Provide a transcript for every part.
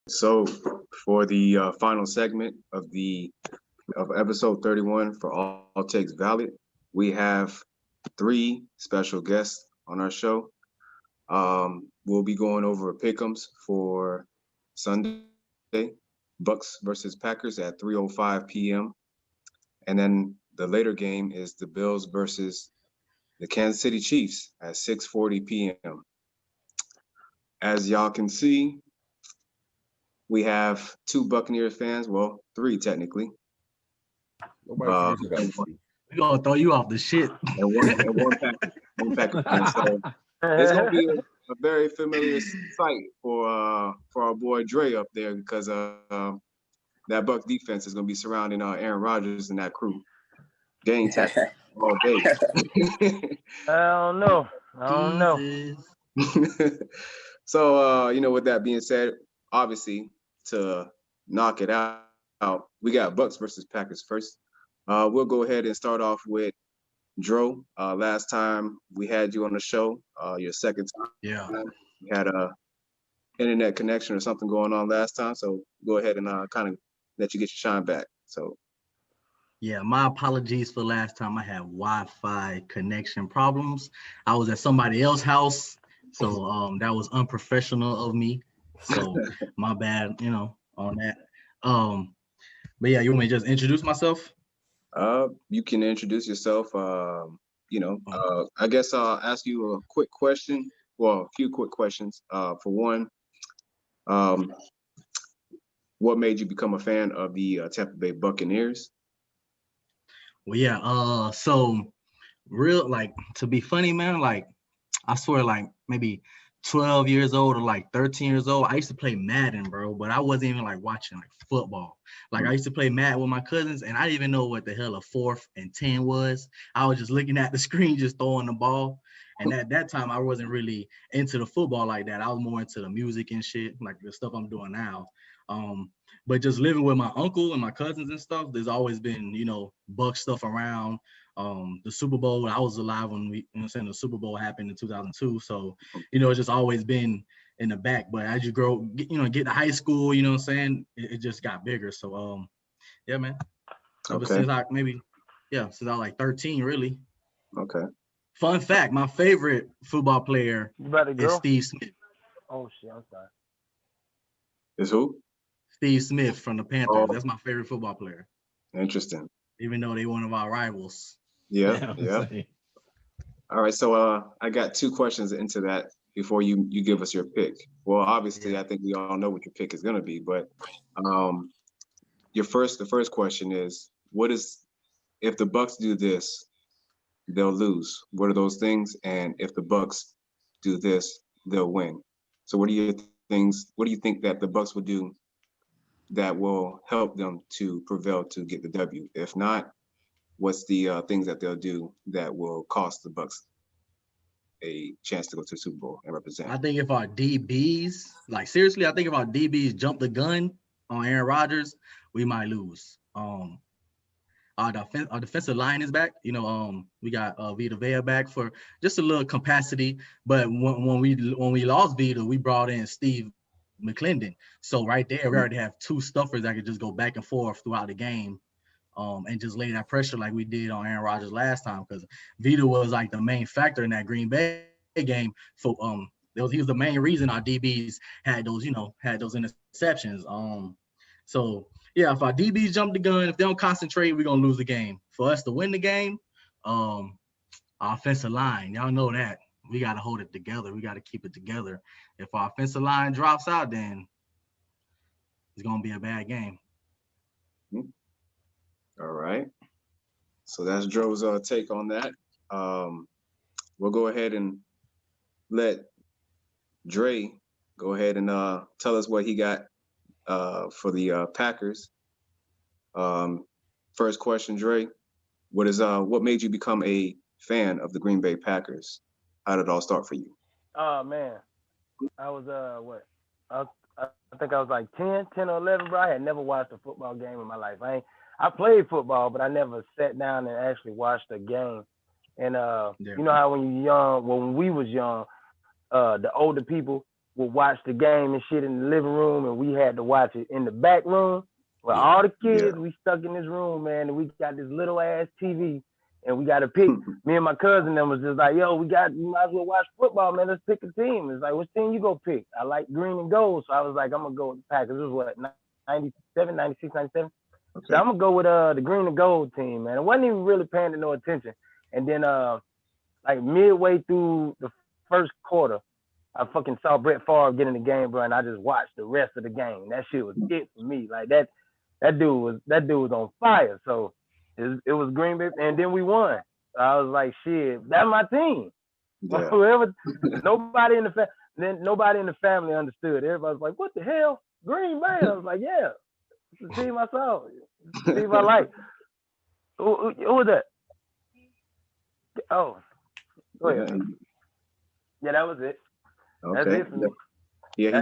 So for the final segment of episode 31 for All Takes Valid, we have three special guests on our show. We'll be going over pick'ems for Sunday, Bucs versus Packers at 3:05 p.m. And then the later game is the Bills versus the Kansas City Chiefs at 6:40 p.m. As y'all can see, we have two Buccaneers fans, well, three technically. We're gonna throw you off the shit. And one Packer fan. So it's gonna be a very familiar sight for our boy Dre up there because that Bucs defense is gonna be surrounding Aaron Rodgers and that crew. Game tackle all day. I don't know. So with that being said, obviously to knock it out, we got Bucs versus Packers first. We'll go ahead and start off with Dro. Last time we had you on the show, your second time. Yeah. We had a internet connection or something going on last time, so go ahead and kind of let you get your shine back. So. Yeah, my apologies for last time. I had Wi-Fi connection problems. I was at somebody else's house, so that was unprofessional of me. So my bad, on that. But yeah, you want me to just introduce myself? You can introduce yourself. I guess I'll ask you a quick question. Well, a few quick questions. For one, what made you become a fan of the Tampa Bay Buccaneers? Well, yeah. So real, like, to be funny, man, like, I swear, like, maybe 12 years old or like 13 years old, I used to play Madden, bro, but I wasn't even like watching like football. Like I used to play Madden with my cousins and I didn't even know what the hell a 4th and 10 was. I was just looking at the screen, just throwing the ball. And at that time, I wasn't really into the football like that. I was more into the music and shit, like the stuff I'm doing now. But just living with my uncle and my cousins and stuff, there's always been, Buck stuff around. The Super Bowl, I was alive when the Super Bowl happened in 2002. So, it's just always been in the back. But as you grow, get to high school, it just got bigger. So, yeah, man. Okay. Since I was like 13, really. Okay. Fun fact, my favorite football player is Steve Smith. Oh, shit, I'm sorry. Is who? Steve Smith from the Panthers. That's my favorite football player. Interesting. Even though they're one of our rivals. Yeah. All right, so I got two questions into that before you give us your pick. Well, obviously, I think we all know what your pick is going to be, but the first question is, if the Bucs do this, they'll lose. What are those things? And if the Bucs do this, they'll win. So what do you think that the Bucs will do that will help them to prevail to get the W? If not, what's the things that they'll do that will cost the Bucs a chance to go to the Super Bowl and represent? I think if our DBs, like seriously, jump the gun on Aaron Rodgers, we might lose. Our defensive line is back. We got Vita Vea back for just a little capacity. But when we lost Vita, we brought in Steve McClendon. So right there, we already have two stuffers that could just go back and forth throughout the game, and just lay that pressure like we did on Aaron Rodgers last time. Because Vita was like the main factor in that Green Bay game. So he was the main reason our DBs had those interceptions. So yeah, if our DBs jump the gun, if they don't concentrate, we're gonna lose the game. For us to win the game, our offensive line, y'all know that. We gotta hold it together. We gotta keep it together. If our offensive line drops out, then it's gonna be a bad game. All right. So that's Dro's take on that. We'll go ahead and let Dre go ahead and tell us what he got for the Packers. First question, Dre, what made you become a fan of the Green Bay Packers? How did it all start for you? Oh man, I was I think I was like 10 or 11, bro. I had never watched a football game in my life. I played football, but I never sat down and actually watched a game. And you know how when you're young, when we was young, the older people, would watch the game and shit in the living room, and we had to watch it in the back room where all the kids, we stuck in this room, man, and we got this little ass TV, and we got to pick. Me and my cousin them was just like, yo, we might as well watch football, man. Let's pick a team. It's like, which team you go pick? I like green and gold, so I was like, I'm gonna go with the Packers. It was what, 97, 96, 97? Okay. So I'm gonna go with the green and gold team, man. I wasn't even really paying no attention. And then like midway through the first quarter, I fucking saw Brett Favre get in the game, bro, and I just watched the rest of the game. That shit was it for me. Like that dude was on fire. So it was Green Bay, and then we won. So I was like, shit, that's my team. Yeah. Whoever, nobody in the family understood. Everybody was like, what the hell, Green Bay? I was like, yeah, it's the team I saw. It's the team I like. Who was that? Oh, go ahead. Yeah, that was it. Okay. That's it for me. Yeah,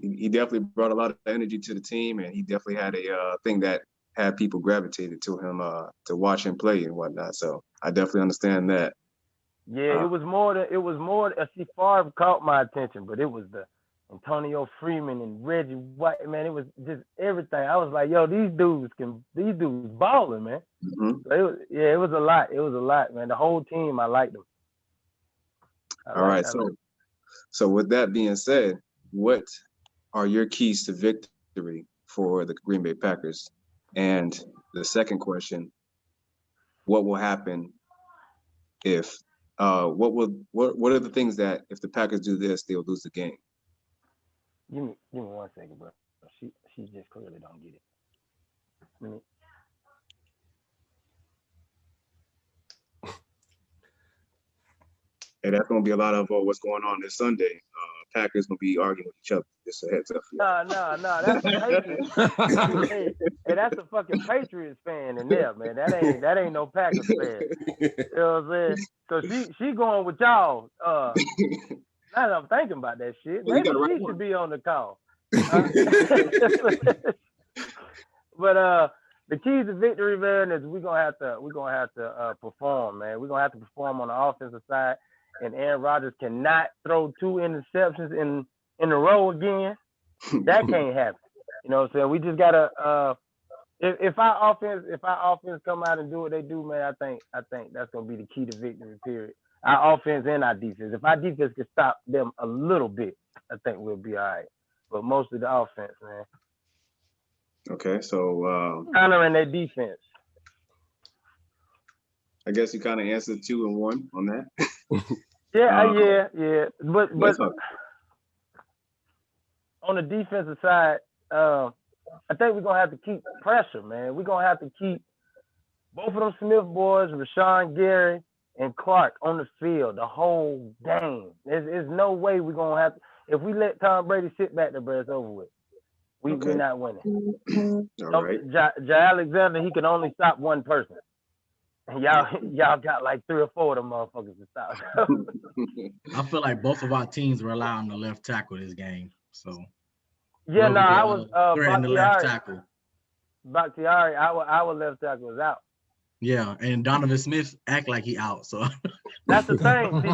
he definitely brought a lot of energy to the team, and he definitely had a thing that had people gravitated to him to watch him play and whatnot. So I definitely understand that. Yeah, it was more. See, Favre caught my attention, but it was the Antonio Freeman and Reggie White, man. It was just everything. I was like, yo, these dudes balling, man. Mm-hmm. So it was a lot. It was a lot, man. The whole team, I liked them. All right. So with that being said, what are your keys to victory for the Green Bay Packers? And the second question, what will happen if what are the things that if the Packers do this, they'll lose the game? Give me 1 second, bro. She just clearly don't get it. And that's going to be a lot of what's going on this Sunday. Packers going to be arguing with each other. Just a heads up. No. That's the Patriots. hey, that's a fucking Patriots fan in there, man. That ain't no Packers fan. You know what I'm saying? So she going with y'all. Now that I'm thinking about that shit, maybe she should be on the call. But the key to victory, man, is we're gonna have to perform, man. We're gonna have to perform on the offensive side. And Aaron Rodgers cannot throw 2 interceptions in a row again. That can't happen. You know what I'm saying? We just gotta if our offense come out and do what they do, man, I think that's gonna be the key to victory, period. Our offense and our defense. If our defense can stop them a little bit, I think we'll be all right. But mostly the offense, man. Okay, so countering their defense. I guess you kind of answered 2 and 1 on that. Yeah. But on the defensive side, I think we're gonna have to keep pressure, man. We're gonna have to keep both of them Smith boys, Rashawn Gary and Clark, on the field the whole game. There's no way we're gonna have to. If we let Tom Brady sit back there, bro, it's over with. We're not winning. All right. Alexander, he can only stop one person. Y'all got like 3 or 4 of them motherfuckers to stop. I feel like both of our teams rely on the left tackle this game. So yeah, no, I was the left tackle. Bakhtiari, our left tackle was out. Yeah, and Donovan Smith act like he out. So that's the thing. See,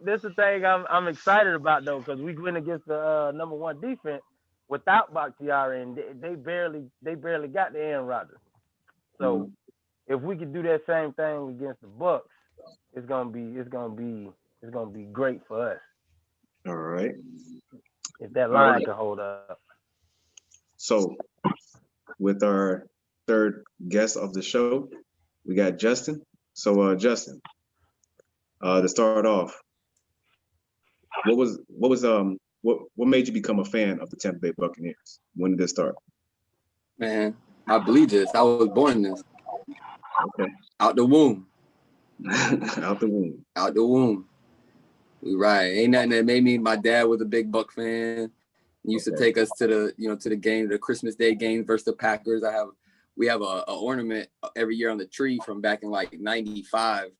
this the thing I'm excited about though, because we went against the number 1 defense without Bakhtiari, and they barely got the Aaron Rodgers. So if we could do that same thing against the Bucs, it's gonna be great for us. All right. If that line can hold up. So, with our third guest of the show, we got Justen. So, Justen, to start off, what made you become a fan of the Tampa Bay Buccaneers? When did this start? Man, I believe this. I was born in this. Okay. Out the womb. Out the womb. We right. Ain't nothing that made me. My dad was a big Buck fan. He used to take us to the game, the Christmas Day game versus the Packers. We have a ornament every year on the tree from back in like '95,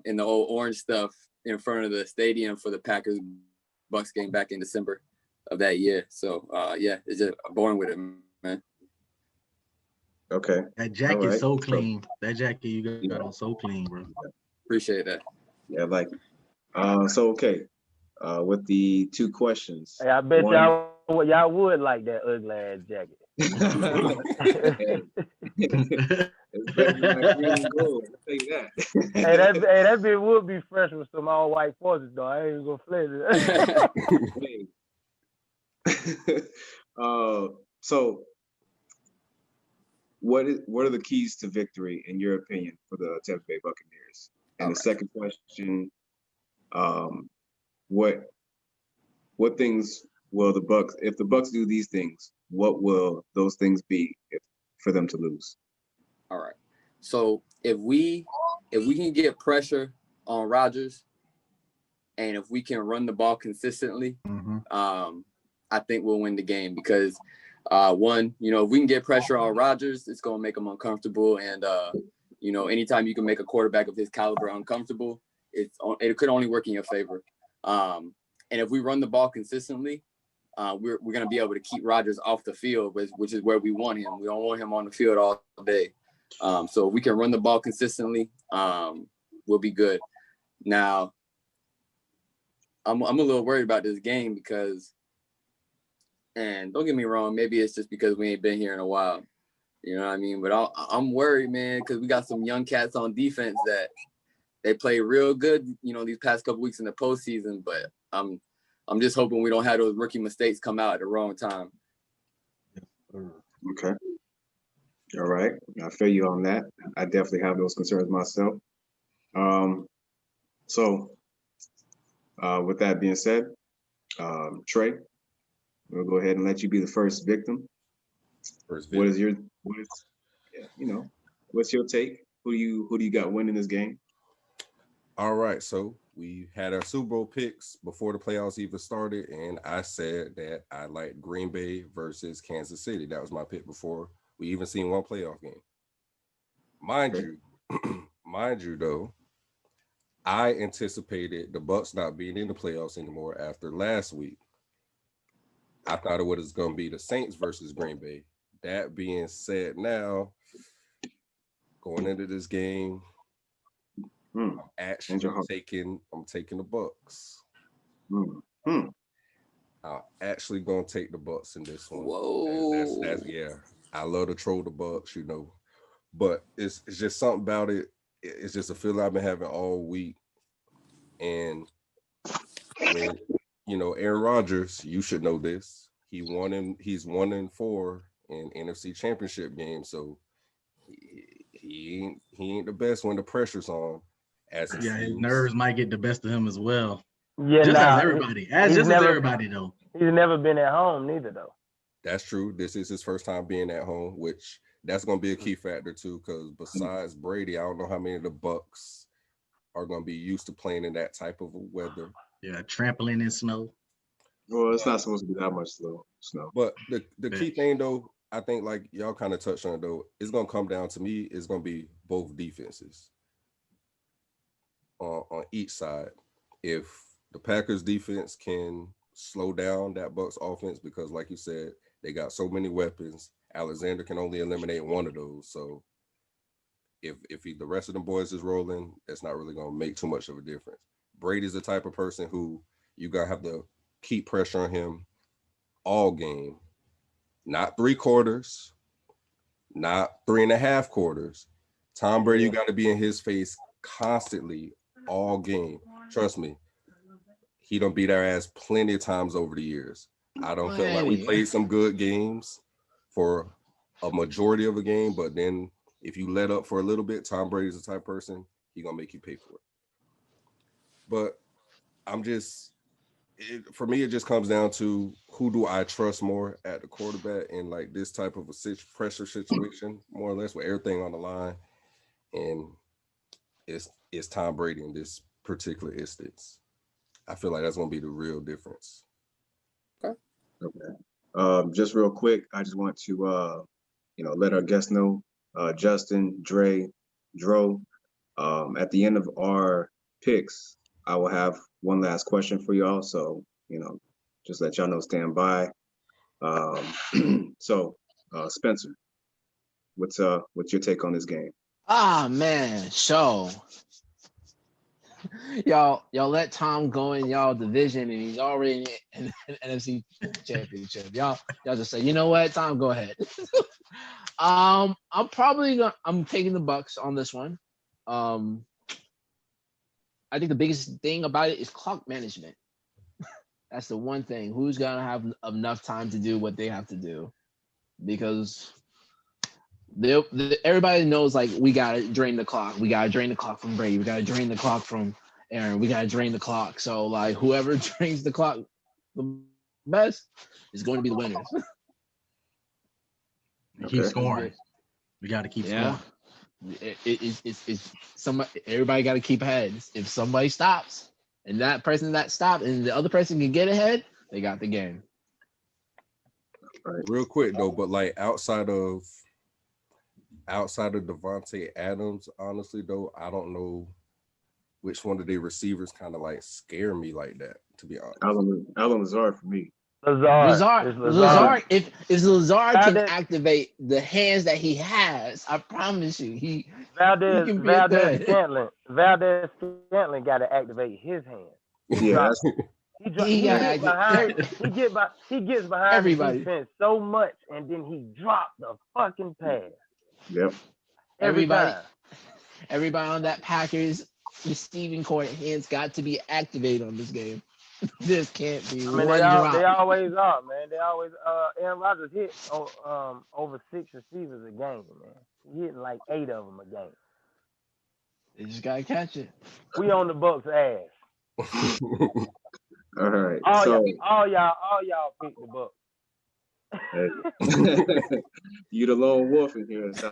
in the old orange stuff in front of the stadium for the Packers Bucks game back in December of that year. So it's just born with it, man. Okay. That jacket is so clean. That jacket you got on so clean, bro. Appreciate that. Yeah, I like it. So okay. with the 2 questions. Hey, I bet One- y'all would like that ugly ass jacket. It's better than that green and gold. I'll tell you that. that bitch would be fresh with some all white forces though. I ain't even gonna flex it. So what are the keys to victory in your opinion for the Tampa Bay Buccaneers? And the second question, what things will the Bucs, if the Bucs do these things, what will those things be for them to lose? All right. So if we can get pressure on Rodgers, and if we can run the ball consistently, I think we'll win the game because one, if we can get pressure on Rodgers, it's gonna make him uncomfortable, and anytime you can make a quarterback of his caliber uncomfortable, it could only work in your favor. And if we run the ball consistently, we're gonna be able to keep Rodgers off the field, which is where we want him. We don't want him on the field all day. So if we can run the ball consistently, we'll be good. Now, I'm a little worried about this game because, and don't get me wrong, maybe it's just because we ain't been here in a while. You know what I mean? But I'm worried, man, because we got some young cats on defense that they play real good, these past couple weeks in the postseason. But I'm just hoping we don't have those rookie mistakes come out at the wrong time. Okay. All right. I feel you on that. I definitely have those concerns myself. So with that being said, Trey, we'll go ahead and let you be the first victim. What's your take? Who do you got winning this game? All right, so we had our Super Bowl picks before the playoffs even started, and I said that I liked Green Bay versus Kansas City. That was my pick before we even seen one playoff game. Mind you, though, I anticipated the Bucs not being in the playoffs anymore after last week. I thought it was going to be the Saints versus Green Bay. That being said, now going into this game, I'm actually taking the Bucs. I'm actually gonna take the Bucs in this one. Whoa! That's I love to troll the Bucs, but it's just something about it. It's just a feeling I've been having all week, and when Aaron Rodgers, you should know this. He's 1-4 in NFC Championship games, so he ain't the best when the pressure's on. His nerves might get the best of him as well. Yeah, just as everybody. As everybody though. He's never been at home neither though. That's true. This is his first time being at home, which that's going to be a key factor too. Because besides Brady, I don't know how many of the Bucs are going to be used to playing in that type of weather. Yeah, trampling in snow. Well, it's not supposed to be that much snow. But the key thing though, I think like y'all kind of touched on it though, it's going to come down to me. It's going to be both defenses. On each side, if the Packers defense can slow down that Bucs offense, because like you said, they got so many weapons, Alexander can only eliminate one of those. So if the rest of them boys is rolling, it's not really going to make too much of a difference. Brady's the type of person who you got to have to keep pressure on him all game, not 3 quarters, not 3.5 quarters. Tom Brady, you got to be in his face constantly all game. Trust me, he done beat our ass plenty of times over the years. I don't feel like we played some good games for a majority of a game, but then if you let up for a little bit, Tom Brady's the type of person, he gonna make you pay for it. But for me, it just comes down to who do I trust more at the quarterback in like this type of a pressure situation, more or less, with everything on the line. And it's Tom Brady in this particular instance. I feel like that's going to be the real difference. Okay. Just real quick, I just want to, let our guests know, Justen, Dro, at the end of our picks, I will have one last question for y'all. So, just let y'all know, stand by. So, Spencer, what's your take on this game? Ah, man, so y'all let Tom go in y'all division, and he's already in an NFC championship. Y'all just say, you know what, Tom, go ahead. I'm taking the Bucs on this one. I think the biggest thing about it is clock management. That's the one thing. Who's gonna have enough time to do what they have to do? Because everybody knows, like, we gotta drain the clock. We gotta drain the clock from Brady. We gotta drain the clock from Aaron. We gotta drain the clock. So, like, whoever drains the clock the best is going to be the winners. Keep scoring. We got to keep scoring. It's somebody. Everybody got to keep ahead. If somebody stops, and that person that stopped, and the other person can get ahead, they got the game. Right. Real quick though, but like outside of Devontae Adams, honestly though, I don't know which one of the receivers kind of like scare me like that, to be honest. Alan Lazard for me. Lazard. If Lazard can activate the hands that he has, I promise you, he can be Valdez Scantling got to activate his hands. Yeah, he gets behind everybody. the defense so much, and then he dropped the fucking pass. Yep. Everybody on that Packers receiving court hands got to be activated on this game. This can't be one drop. They always are, man. They always Aaron Rodgers hit over 6 receivers a game, man. He hitting like 8 of them a game. They just gotta catch it. We on the Bucs' ass. All right. All y'all pick the Bucs. You the lone wolf in here. It's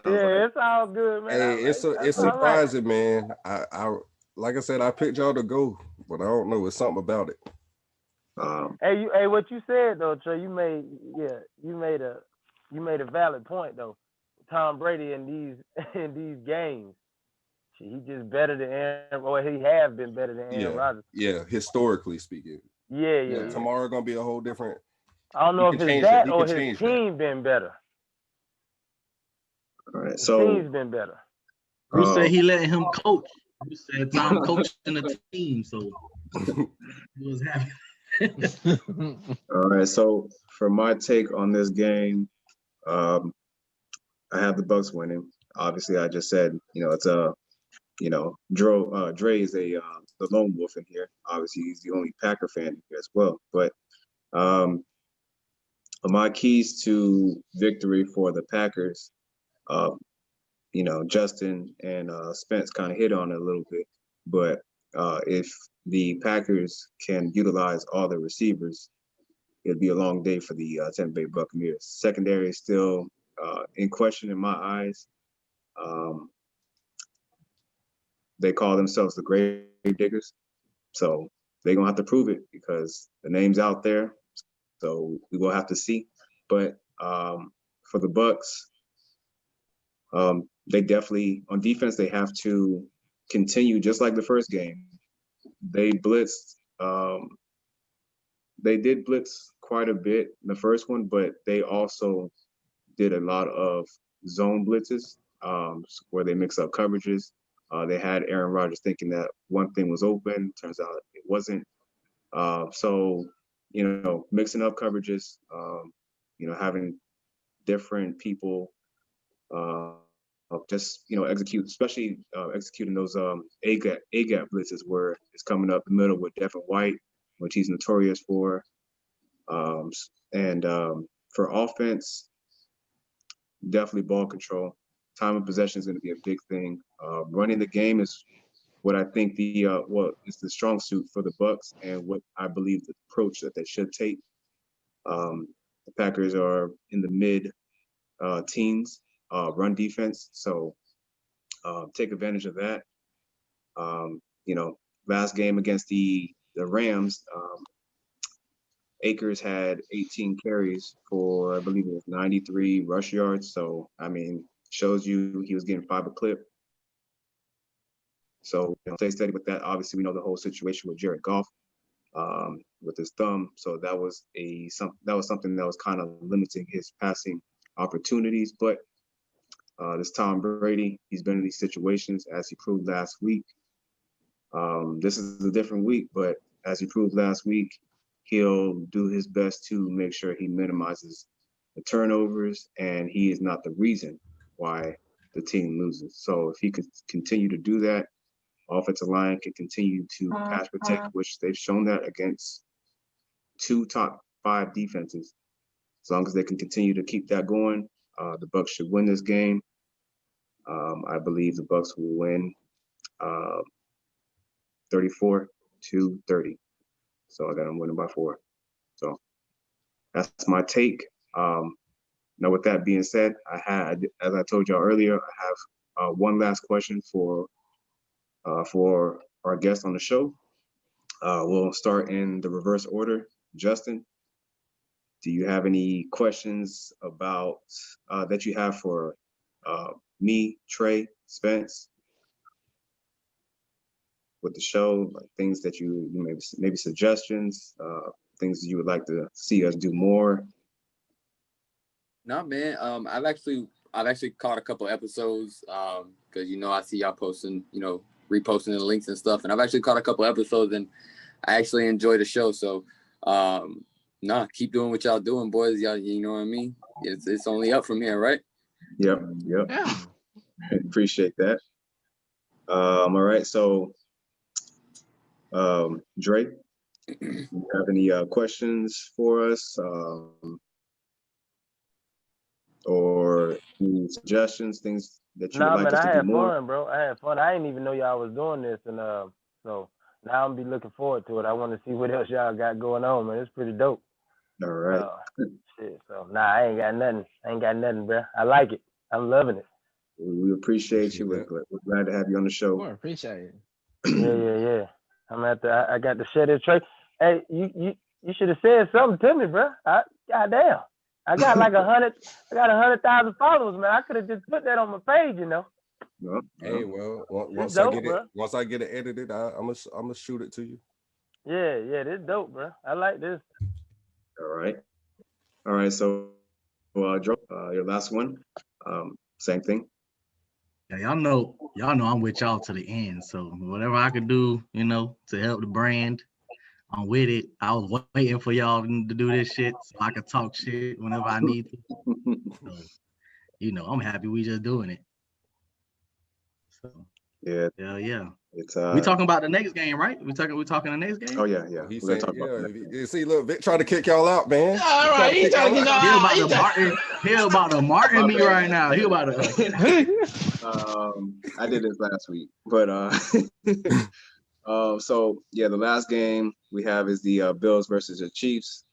all good, man. Hey, it's surprising, man. I like I said, I picked y'all to go, but I don't know. It's something about it. Hey, what you said though, Trey, you made a valid point though. Tom Brady in these games, he just better than Aaron, or he have been better than Aaron Rodgers. Yeah, historically speaking. Yeah. Tomorrow gonna be a whole different. I don't know if it's that or his team been better. All right, his team's been better. You said he let him coach. You said Tom coaching the team, so he was happy. All right, so for my take on this game, I have the Bucs winning. Obviously, I just said, it's Trayy is the lone wolf in here. Obviously, he's the only Packer fan here as well. But my keys to victory for the Packers, Justen and Spence kind of hit on it a little bit. But if the Packers can utilize all the receivers, it'll be a long day for the Tampa Bay Buccaneers. Secondary is still in question in my eyes. They call themselves the grave diggers, so they're gonna have to prove it because the name's out there. So we will have to see. But for the Bucs, they definitely on defense they have to continue just like the first game. They blitzed. They did blitz quite a bit in the first one, but they also did a lot of zone blitzes where they mix up coverages. They had Aaron Rodgers thinking that one thing was open. Turns out it wasn't. So, mixing up coverages, having different people execute, especially executing those A-gap blitzes where it's coming up the middle with Devin White, which he's notorious for. And for offense, definitely ball control. Time of possession is going to be a big thing. Running the game is what I think is the strong suit for the Bucs and what I believe the approach that they should take. The Packers are in the mid teens run defense, so take advantage of that. Last game against the Rams, Akers had 18 carries for, I believe it was 93 rush yards. So, shows you he was getting 5 a clip. So, stay steady with that. Obviously, we know the whole situation with Jared Goff with his thumb. So that was something that was kind of limiting his passing opportunities. But this Tom Brady, he's been in these situations as he proved last week. This is a different week, but as he proved last week, he'll do his best to make sure he minimizes the turnovers, and he is not the reason why the team loses. So if he could continue to do that, offensive line can continue to pass protect, which they've shown that against 2 top 5 defenses. As long as they can continue to keep that going, the Bucs should win this game. I believe the Bucs will win 34-30. So I got them winning by 4. So that's my take. Now, with that being said, as I told y'all earlier, I have one last question for our guest on the show. We'll start in the reverse order. Justen, do you have any questions about that you have for me, Trey, Spence, with the show? Like things that you maybe suggestions, things you would like to see us do more? No, man. I've actually caught a couple episodes because I see y'all posting, reposting the links and stuff, and I've actually caught a couple episodes, and I actually enjoy the show. So, keep doing what y'all doing, boys. Y'all, you know what I mean? It's only up from here, right? Yep. Yeah. Appreciate that. All right. So, Dre, do you have any questions for us? Or any suggestions, things that you would like us to do more? I had fun, bro. I had fun. I didn't even know y'all was doing this, and so now I'm be looking forward to it. I want to see what else y'all got going on, man. It's pretty dope. All right. Shit. So I ain't got nothing, bro. I like it. I'm loving it. We appreciate you. We're glad to have you on the show. Sure, appreciate it. Yeah. I got to share this Trey. Hey, you should have said something to me, bro. Goddamn. I got like 100,000 followers, man. I could have just put that on my page, No. Hey, well, once I get it edited, I'm gonna shoot it to you. Yeah, this dope, bro. I like this. All right. So, Joe, your last one, same thing. Yeah, y'all know I'm with y'all to the end. So whatever I could do, to help the brand, I'm with it. I was waiting for y'all to do this shit so I could talk shit whenever I need to. So, I'm happy we just doing it. So yeah. It's we talking about the next game, right? We talking the next game? Oh yeah. He's saying, you see, look, Vick trying to kick y'all out, man. All right, he's trying to get y'all. He about to Martin me right now. He about to. I did this last week, but so yeah, the last game we have is the Bills versus the Chiefs.